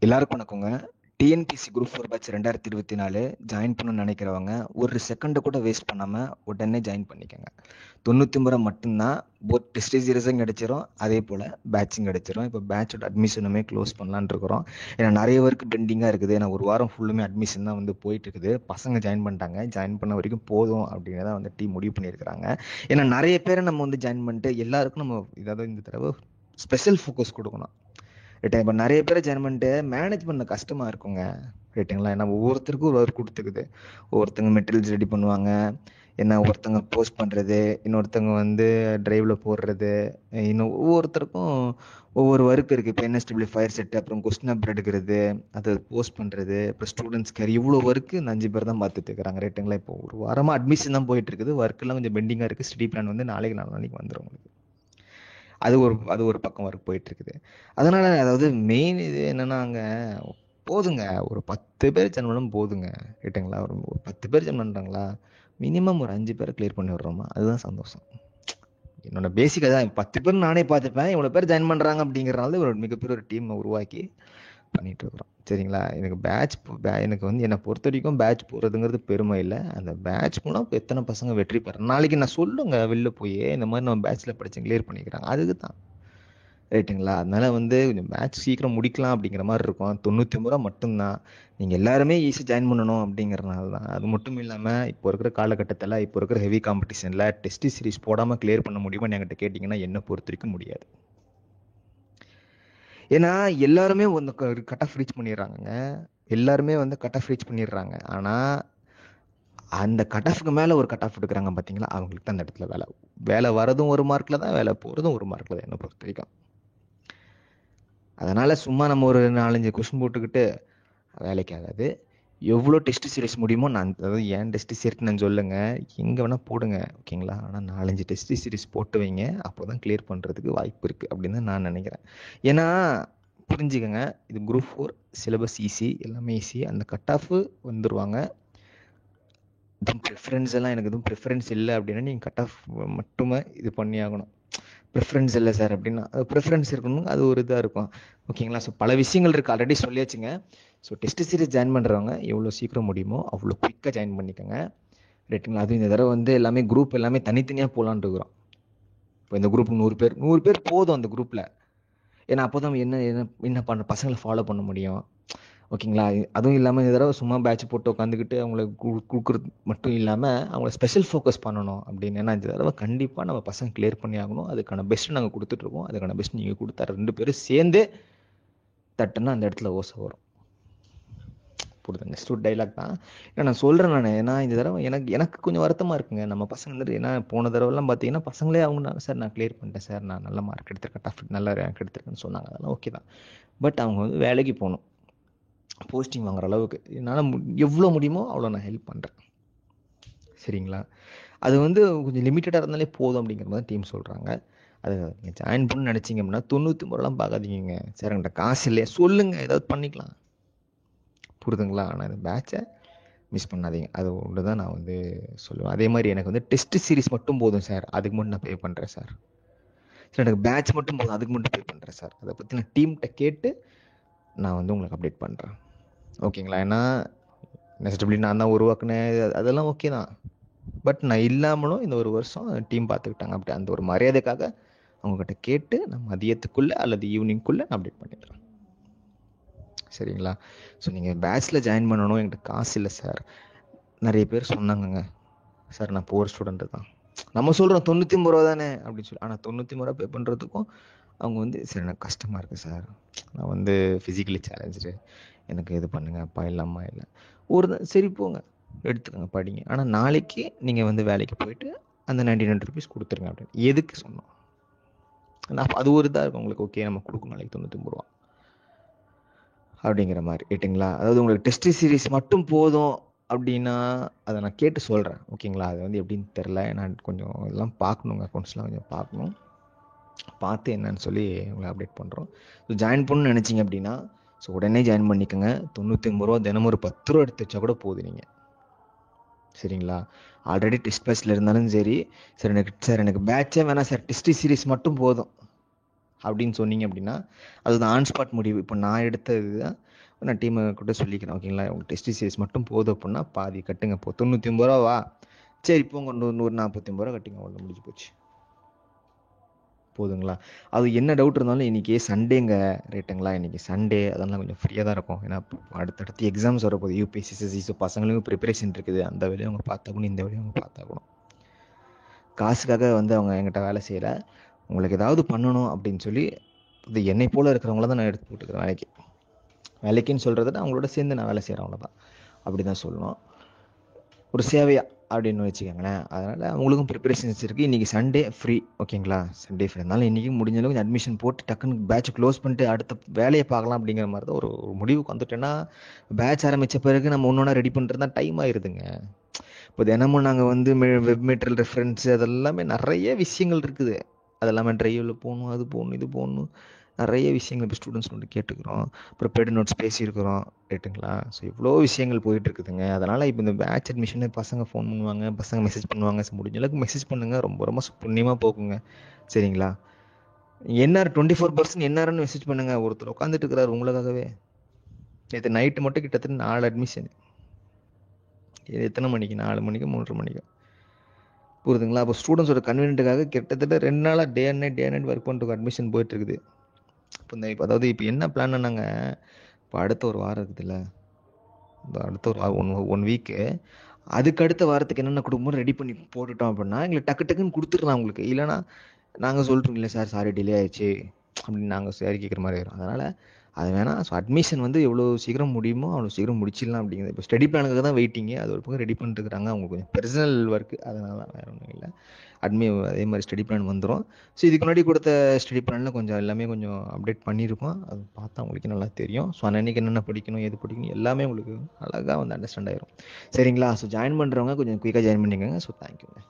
எல்லாருக்கும் வணக்கங்க. TNPSC group 4 batch 2024 join பண்ணணும்னு நினைக்கிறவங்க ஒரு செகண்ட் கூட வேஸ்ட் பண்ணாம உடனே ஜாயின் பண்ணிக்கங்க. 99 ரூபா மட்டும்தான். போத் டெஸ்ட் சீரிஸும் கிடைச்சிரும், அதே போல பேட்சும் கிடைச்சிரும். இப்போ பேட்சோட அட்மிஷனுமே க்ளோஸ் பண்ணலான்னு இருக்கிறோம். ஏன்னா நிறைய ஒர்க் பெண்டிங்காக இருக்குது. ஏன்னா ஒரு வாரம் ஃபுல்லுமே அட்மிஷன் தான் வந்து போயிட்டு இருக்குது. பசங்க ஜாயின் பண்ணிட்டாங்க. ஜாயின் பண்ண வரைக்கும் போதும் அப்படின்னு தான் வந்து டீம் முடிவு பண்ணியிருக்கிறாங்க. ஏன்னா நிறைய பேரை நம்ம வந்து ஜாயின் பண்ணிட்டு எல்லாருக்கும் நம்ம இதாவது இந்த தடவை ஸ்பெஷல் ஃபோக்கஸ் கொடுக்கணும். ரைட்டா? இப்போ நிறைய பேரை ஜாயின் பண்ணிட்டு மேனேஜ் பண்ண கஷ்டமா இருக்குங்க. ரைட்டுங்களா? ஏன்னா ஒவ்வொருத்தருக்கும் ஒரு ஒர்க் கொடுத்துக்குது. ஒவ்வொருத்தங்க மெட்டீரியல்ஸ் ரெடி பண்ணுவாங்க, என்ன ஒருத்தங்க போஸ்ட் பண்ணுறது, இன்னொருத்தங்க வந்து டிரைவில் போடுறது, இன்னும் ஒவ்வொருத்தருக்கும் ஒவ்வொரு ஒர்க் இருக்குது. இப்போ என்எஸ்டபிள்யூ ஃபயர் செட், அப்புறம் கொஸ்டின் பேப்பர் எடுக்கிறது, அதை போஸ்ட் பண்ணுறது, அப்புறம் ஸ்டூடெண்ட்ஸ் கேர், இவ்வளோ ஒர்க்கு இந்த 5 பேர் தான் பார்த்துட்டு இருக்கிறாங்க. ரைட்டுங்களா? இப்போ ஒரு வாரமாக அட்மிஷன் தான் போயிட்டு இருக்குது. ஒர்க்கெல்லாம் கொஞ்சம் பெண்டிங்காக இருக்குது. ஸ்டடி பிளான் வந்து நாளைக்கு வந்துடும் உங்களுக்கு. அது ஒரு பக்கம் ஒர்க் போயிட்டு இருக்குது. அதனால அதாவது மெயின் இது என்னன்னா, அங்க போதுங்க, ஒரு 10 பேர் ஜாயின் பண்ணாலும் போதுங்க. ரைட்டுங்களா? ஒரு 10 பேர் ஜாயின் பண்றாங்களா, மினிமம் ஒரு 5 பேரை கிளியர் பண்ணி விடுறோமா, அதுதான் சந்தோஷம். என்னோட பேசிக் அதான். 10 பேர் நானே பார்த்துப்பேன். இவ்வளோ பேர் ஜாயின் பண்றாங்க அப்படிங்கிறனால ஒரு மிகப்பெரிய ஒரு டீம் உருவாக்கி பண்ணிட்டு இருக்கிறோம். சரிங்களா? எனக்கு வந்து என்னை பொறுத்த வரைக்கும் பேட்ச் போறதுங்கிறது பெருமை இல்லை. அந்த பேட்ச் போனா எத்தனை பசங்க வெற்றி பெறேன் நாளைக்கு நான் சொல்லுங்க, வெளில போய் இந்த மாதிரி நம்ம பேட்ச்ல படிச்சு கிளியர் பண்ணிக்கிறாங்க, அதுக்கு தான். ரைட்டுங்களா? அதனால வந்து கொஞ்சம் மேட்ச் சீக்கிரம் முடிக்கலாம் அப்படிங்கிற மாதிரி இருக்கும். 99 ரூபா மட்டும்தான். நீங்கள் எல்லாருமே ஈஸியாக ஜாயின் பண்ணணும் அப்படிங்கிறனால தான். அது மட்டும் இல்லாமல் இப்போ இருக்கிற காலகட்டத்தில், இப்போ இருக்கிற ஹெவி காம்படிஷனில் டெஸ்ட் சீரிஸ் போடாமல் கிளியர் பண்ண முடியுமா என்கிட்ட கேட்டிங்கன்னா என்னை பொறுத்த வரைக்கும் முடியாது. ஏன்னா எல்லாருமே வந்து கட் ஆஃப் ரீச் பண்ணிடுறாங்க. எல்லாருமே வந்து கட் ஆஃப் ரீச் பண்ணிடுறாங்க. ஆனால் அந்த கட் ஆஃப்க்கு மேலே ஒரு கட் ஆஃப் எடுக்கிறாங்க பார்த்தீங்களா, அவங்களுக்கு தான் அந்த இடத்துல வேலை வரதும் ஒரு மார்க்கில் தான், வேலை போகிறதும் ஒரு மார்க்கில் தான் என்னை பொறுத்த வரைக்கும். அதனால சும்மா நம்ம ஒரு 4-5 கொஸ்டின் போட்டுக்கிட்டு வேலைக்கு ஆகாது. எவ்வளோ டெஸ்ட் சீரிஸ் முடியுமோ அதாவது ஏன் டெஸ்ட் சீரிஸ் நான் சொல்லுங்க, எங்கே வேணால் போடுங்க, ஓகேங்களா? ஆனால் 4-5 டெஸ்ட் சீரிஸ் போட்டு வைங்க, அப்போ தான் கிளியர் பண்ணுறதுக்கு வாய்ப்பு இருக்குது அப்படின்னு தான் நான் நினைக்கிறேன். ஏன்னா புரிஞ்சுக்கங்க, இது குரூப் 4 சிலபஸ் ஈஸி, எல்லாமே ஈஸி. அந்த கட் ஆஃப் வந்துடுவாங்க. எதுவும் ப்ரிஃபரன்ஸ் எல்லாம் எனக்கு எதுவும் ப்ரிஃபரன்ஸ் இல்லை அப்படின்னா நீங்கள் கட் ஆஃப் மட்டுமே இது பண்ணி ஆகணும். ப்ரிஃபரன்ஸ் இல்லை சார் அப்படின்னா அது ப்ரிஃபரன்ஸ் இருக்கணும், அது ஒரு இதாக இருக்கும், ஓகேங்களா? ஸோ பல விஷயங்கள் இருக்குது, ஆல்ரெடி சொல்லியாச்சுங்க. ஸோ டெஸ்ட் சீரிஸ் ஜாயின் பண்ணுறவங்க எவ்வளோ சீக்கிரம் முடியுமோ அவ்வளோ குயிக்காக ஜாயின் பண்ணிக்கோங்க. ரைட்டுங்களா? அதுவும் இந்த தடவை வந்து எல்லாமே குரூப் எல்லாமே தனித்தனியாக போகலான்னு இருக்கிறோம். இப்போ இந்த குரூப் 100 பேர் போதும் அந்த குரூப்பில். ஏன்னா அப்போ தான் என்ன என்ன என்ன பண்ண பசங்களை ஃபாலோ பண்ண முடியும், ஓகேங்களா? அதுவும் இல்லாமல் இந்த தடவை சும்மா பேட்ச் போட்டு உட்காந்துக்கிட்டு அவங்கள கொடுக்குறது மட்டும் இல்லாமல் அவங்கள ஸ்பெஷல் ஃபோக்கஸ் பண்ணணும் அப்படின்னு. ஏன்னா இந்த தடவை கண்டிப்பாக நம்ம பசங்க கிளியர் பண்ணி ஆகணும். அதுக்கான பெஸ்ட் நாங்கள் கொடுத்துட்ருக்கோம். அதுக்கான பெஸ்ட் நீங்கள் கொடுத்தா 2 பேரும் சேர்ந்து தட்டுன்னா அந்த இடத்துல ஓசை வரும். புரியுதுங்க? நெக்ஸ்ட் ஒரு டைலாக் தான். ஏன்னா நான் சொல்கிறேன் நான். ஏன்னா இந்த தடவை எனக்கு கொஞ்சம் வருத்தமாக இருக்குங்க. நம்ம பசங்க வந்துட்டு ஏன்னா போன தடவைலாம் பார்த்தீங்கன்னா பசங்களே அவங்க சார் நான் கிளியர் பண்ணிட்டேன் சார், நான் நல்ல மார்க் எடுத்திருக்கேன், டஃப் நல்ல ரேங்க் எடுத்திருக்கேன்னு சொன்னாங்க. அதெல்லாம் ஓகே தான். பட் அவங்க வந்து வேலைக்கு போகணும், போஸ்டிங் வாங்குற அளவுக்கு என்னால் எவ்வளோ முடியுமோ அவ்வளோ நான் ஹெல்ப் பண்ணுறேன். சரிங்களா? அது வந்து கொஞ்சம் லிமிட்டடாக இருந்தாலே போதும் அப்படிங்கிற மாதிரி டீம் சொல்கிறாங்க. அது நீங்கள் ஜாயின் பண்ணணும்னு நினச்சிங்க அப்படின்னா 99 ரூபாலாம் பார்க்காதீங்க. சார் என்கிட்ட காசு இல்லையா சொல்லுங்கள், ஏதாவது பண்ணிக்கலாம். புரியுதுங்களா? ஆனால் இந்த பேட்சை மிஸ் பண்ணாதீங்க. அது ஒன்று தான் நான் வந்து சொல்லுவேன். அதே மாதிரி எனக்கு வந்து டெஸ்ட் சீரிஸ் மட்டும் போதும் சார், அதுக்கு மட்டும் நான் பே பண்ணுறேன் சார். சார் எனக்கு பேட்ச் மட்டும் போதும், அதுக்கு மட்டும் பே பண்ணுறேன் சார். அதை பற்றி நான் டீம்கிட்ட கேட்டு நான் வந்து உங்களுக்கு அப்டேட் பண்ணுறேன், ஓகேங்களா? ஏன்னா நெக்ஸ்ட் நான் தான் உருவாக்குனேன், அதெல்லாம் ஓகே தான். பட் நான் இல்லாமலும் இந்த ஒரு வருஷம் டீம் பார்த்துக்கிட்டாங்க. அப்படி அந்த ஒரு மரியாதைக்காக அவங்கக்கிட்ட கேட்டு நான் மதியத்துக்குள்ளே அல்லது ஈவினிங்குள்ளே நான் அப்டேட் பண்ணிடுறேன். சரிங்களா? ஸோ நீங்கள் பேட்ச்சில் ஜாயின் பண்ணணும், என்கிட்ட காசு இல்லை சார் நிறைய பேர் சொன்னாங்கங்க. சார் நான் போர் ஸ்டூடெண்ட்டு தான். நம்ம சொல்கிறோம் 99 ரூபா தானே அப்படின்னு சொல்லி. ஆனால் 99 ரூபா பே பண்ணுறதுக்கும் அவங்க வந்து சரி எனக்கு கஷ்டமாக இருக்குது சார், நான் வந்து ஃபிசிக்கலி சேலஞ்சு, எனக்கு இது பண்ணுங்க அப்பா இல்லாமா இல்லை சரி போங்க எடுத்துக்கோங்க படிங்க, ஆனால் நாளைக்கு நீங்கள் வந்து வேலைக்கு போயிட்டு அந்த 99 ருபீஸ் கொடுத்துருங்க அப்படின்னு எதுக்கு சொன்னோம். நான் அது ஒரு இதாக இருக்கும் உங்களுக்கு, ஓகே நம்ம கொடுக்கணும் நாளைக்கு 99 ரூபா அப்படிங்கிற மாதிரி, ரைட்டுங்களா? அதாவது உங்களுக்கு டெஸ்ட் சீரிஸ் மட்டும் போதும் அப்படின்னா அதை நான் கேட்டு சொல்கிறேன், ஓகேங்களா? அது வந்து எப்படின்னு தெரில, நான் கொஞ்சம் இதெல்லாம் பார்க்கணுங்க, அக்கௌண்ட்ஸ்லாம் கொஞ்சம் பார்க்கணும், பார்த்து என்னன்னு சொல்லி உங்களை அப்டேட் பண்ணுறோம். ஸோ ஜாயின் பண்ணணும்னு நினச்சிங்க அப்படின்னா ஸோ உடனே ஜாயின் பண்ணிக்கோங்க. 99 ரூபா தினமும் ஒரு 10 ரூபா எடுத்து வச்சா கூட போகுது நீங்கள், சரிங்களா? ஆல்ரெடி டெஸ்ட் பேட்சில் இருந்தாலும் சரி, சார் எனக்கு பேட்சே வேணாம் சார், டெஸ்ட் சீரிஸ் மட்டும் போதும் அப்படின்னு சொன்னீங்க அப்படின்னா அதுதான் ஆன் ஸ்பாட் முடிவு. இப்போ நான் எடுத்தது தான் நான் டீமை கூட சொல்லிக்கிறேன். ஓகேங்களா, உங்களுக்கு டெஸ்ட் சீரிஸ் மட்டும் போதும் அப்படின்னா பாதி கட்டுங்க. இப்போ 99 ரூபாவா, சரி போங்க, 149 ரூபா கட்டிங்க, அவ்வளோ முடிஞ்சு போச்சு. போதுங்களா? அது என்ன டவுட் இருந்தாலும் இன்னைக்கு சண்டேங்க ரேட்டுங்களா, இன்னைக்கு சண்டே, அதெல்லாம் கொஞ்சம் ஃப்ரீயாக தான் இருக்கும். ஏன்னா அடுத்தடுத்து எக்ஸாம்ஸ் வரப்போகுது, யூபிஎஸ்சி சிஎஸ்சி, பசங்களுக்கும் ப்ரிப்பரேஷன் இருக்குது. அந்த வேலையை அவங்க பார்த்தாக்கணும், இந்த வேலையை அவங்க பார்த்தாக்கணும். காசுக்காக வந்து அவங்க என்கிட்ட வேலை செய்யலை. உங்களுக்கு ஏதாவது பண்ணணும் அப்படின்னு சொல்லி இது என்னை போல இருக்கிறவங்கள தான் நான் எடுத்து போட்டுக்கிறேன் வேலைக்குன்னு சொல்கிறத விட அவங்களோட சேர்ந்து நான் வேலை செய்கிறவங்கள தான் அப்படி தான் சொல்லணும். ஒரு சேவையா அப்படின்னு வச்சுக்கோங்களேன். அதனால் அவங்களுக்கும் ப்ரிப்பரேஷன்ஸ் இருக்குது. இன்றைக்கி சண்டே ஃப்ரீ. ஓகேங்களா, சண்டே ஃப்ரீ இருந்தாலும் இன்றைக்கும் முடிஞ்ச அளவுக்கு அட்மிஷன் போட்டு டக்குன்னு பேட்ச் க்ளோஸ் பண்ணிட்டு அடுத்த வேலையை பார்க்கலாம் அப்படிங்கிற மாதிரி தான் ஒரு முடிவுக்கு வந்துட்டேன்னா, பேட்ச் ஆரம்பித்த பிறகு நம்ம ஒன்று ஒன்றா ரெடி பண்ணுறது தான் டைம் ஆயிடுதுங்க. இப்போ தினமும் நாங்கள் வந்து வெப் மெட்டீரியல் ரெஃபரன்ஸு அதெல்லாமே நிறைய விஷயங்கள் இருக்குது. அதெல்லாமே ட்ரைவில் போகணும், அது போகணும், இது போகணும், நிறைய விஷயங்கள் இப்போ ஸ்டூடெண்ட்ஸ் வந்து கேட்டுக்கிறோம். ப்ரிப்பேர்டு நோட்ஸ் பேசியிருக்கிறோம், ரைட்டுங்களா. ஸோ இவ்வளோ விஷயங்கள் போயிட்டு இருக்குதுங்க. அதனால் இப்போ இந்த பேட்ச் அட்மிஷனு பசங்க ஃபோன் பண்ணுவாங்க, பசங்க மெசேஜ் பண்ணுவாங்க. முடிஞ்ச அளவுக்கு மெசேஜ் பண்ணுங்கள், ரொம்ப ரொம்ப புண்ணியமாக போக்குங்க, சரிங்களா. என்ஆர் 24% என்ஆர்னு மெசேஜ் பண்ணுங்கள். ஒருத்தர் உட்காந்துட்டு இருக்கிறார் உங்களுக்காகவே. நேற்று நைட்டு மட்டும் கிட்டத்தட்ட 4 அட்மிஷன். இது எத்தனை மணிக்கு? 4 மணிக்கு 3:30 மணிக்கு, புரியுதுங்களா. அப்போ ஸ்டூடெண்ட்ஸோட கன்வீனியன்ட்டுக்காக கிட்டத்தட்ட 2 நாளாக டே அண்ட் நைட் ஒர்க் பண்ணிட்டு அட்மிஷன் போயிட்டு இருக்குது. இப்போ அதாவது இப்போ என்ன பிளான் நாங்க, இப்போ அடுத்த ஒரு வாரம் இருக்குதுல்ல, இந்த அடுத்த ஒரு ஒன் வீக்கு, அதுக்கு அடுத்த வாரத்துக்கு என்னென்ன கொடுக்கும்போது ரெடி பண்ணி போட்டுட்டோம் அப்படின்னா எங்களுக்கு டக்கு டக்குன்னு கொடுத்துடலாம் உங்களுக்கு. இல்லைனா நாங்கள் சொல்கிறோம் இல்லை சார் சாரி டிலே ஆயிடுச்சு அப்படின்னு நாங்கள் சாரி கேட்குற மாதிரி ஆயிரும். அதனால் அது வேணாம். ஸோ அட்மிஷன் வந்து எவ்வளோ சீக்கிரம் முடியுமோ அவ்வளோ சீக்கிரம் முடிச்சிடலாம் அப்படிங்கிறது. இப்போ ஸ்டடி பிளானுக்காக தான் வெயிட்டிங்க. அது ஒரு பக்கம் ரெடி பண்ணிட்டு இருக்கிறாங்க. அவங்களுக்கு கொஞ்சம் பர்சனல் ஒர்க்கு, அதனால தான், வேறு ஒன்றும் இல்லை. அதே மாதிரி ஸ்டடி பிளான் வந்துடும். ஸோ இதுக்கு முன்னாடி கொடுத்த ஸ்டடி பிளானில் கொஞ்சம் எல்லாமே கொஞ்சம் அப்டேட் பண்ணியிருக்கோம். அது பார்த்தா உங்களுக்கு நல்லா தெரியும். ஸோ அன்னைக்கு என்னென்ன படிக்கணும், எது படிக்கணும் எல்லாமே உங்களுக்கு அழகாக வந்து அண்டர்ஸ்டாண்ட் ஆயிரும், சரிங்களா. ஸோ ஜாயின் பண்ணுறவங்க கொஞ்சம் குயிக்காக ஜாயின் பண்ணிக்கோங்க. ஸோ தேங்க்யூங்க.